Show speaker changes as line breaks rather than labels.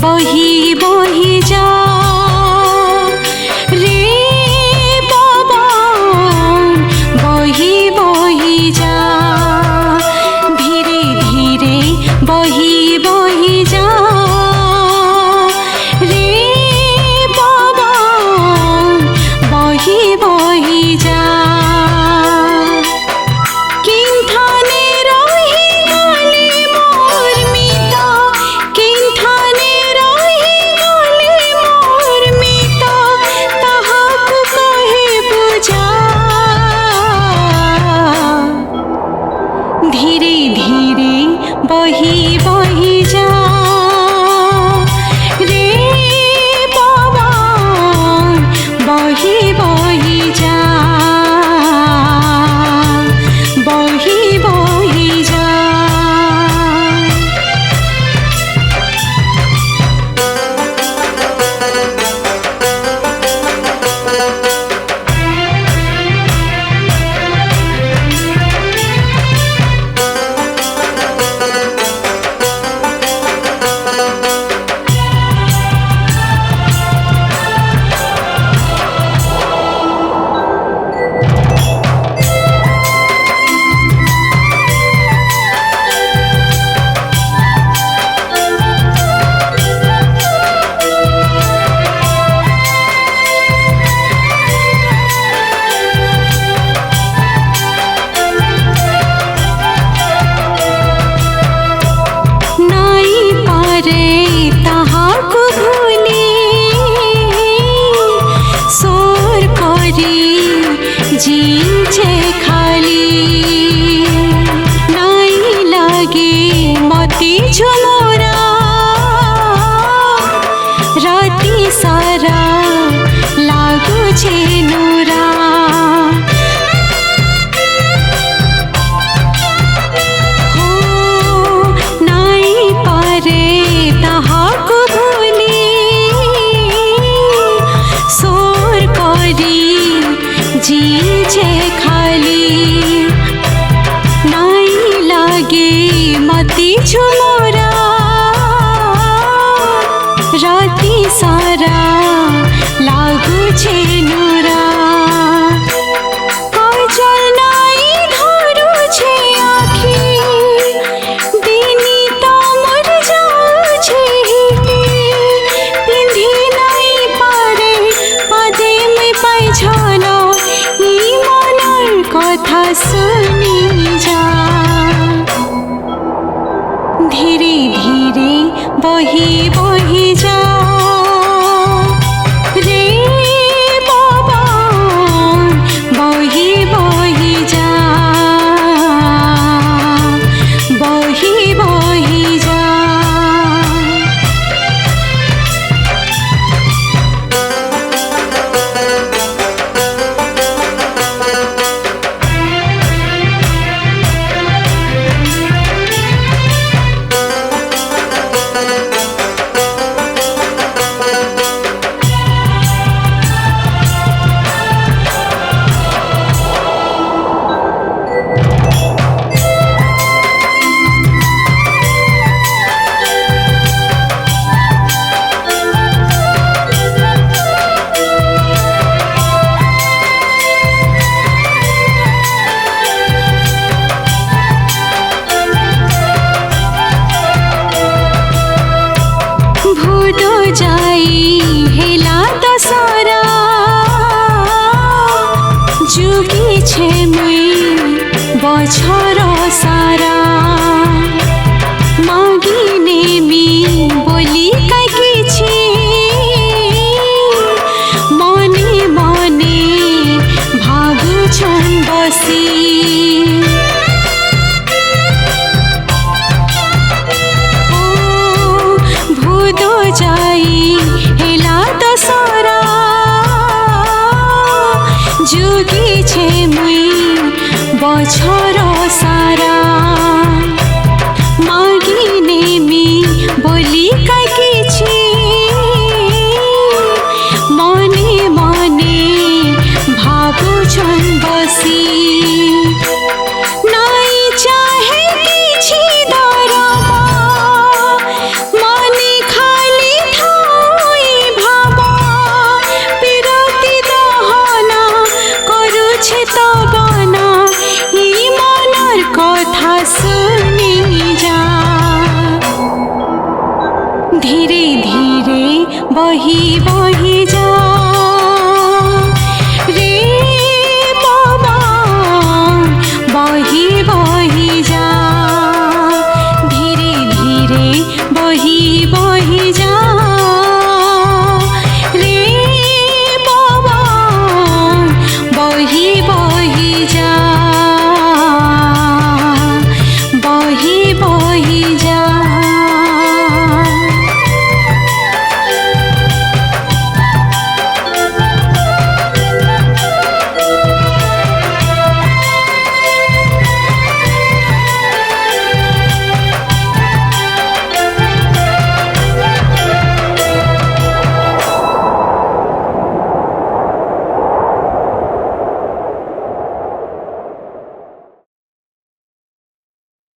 बही बही जा रे पवन बही बही जा धीरे धीरे बही बही जा रे पवन बही बही जा धीरे धीरे बही बही जा रे पवन बही बही जा बही बही जा। जीचे खाली नाई लागे मती झुमोरा राती सारा लागू छे नूरा हो नाई पारे ताहाक भूली सोर करी जीचे खाली नाई लागे मती झुमोरा राती सारा लागू छे नूरा काजल नाई धरू छे आखी दिनी तो मर जाऊ छे पिंधी नाई पारे पादे में पाई झलो कथा सुनी जा धीरे धीरे बही बही जा रे पवन बही बही जा बही बही जा। जाई हेला दशहरा जुगी छे मुई बछर सारा मागी नेमी बोली किछि मने मने भागु छन। बसी भूदो जाई हेला दशहरा जुगी छे मुई बछर सारा मागी नेमी बोली काकिछि मने मने भाबुछन् बसी।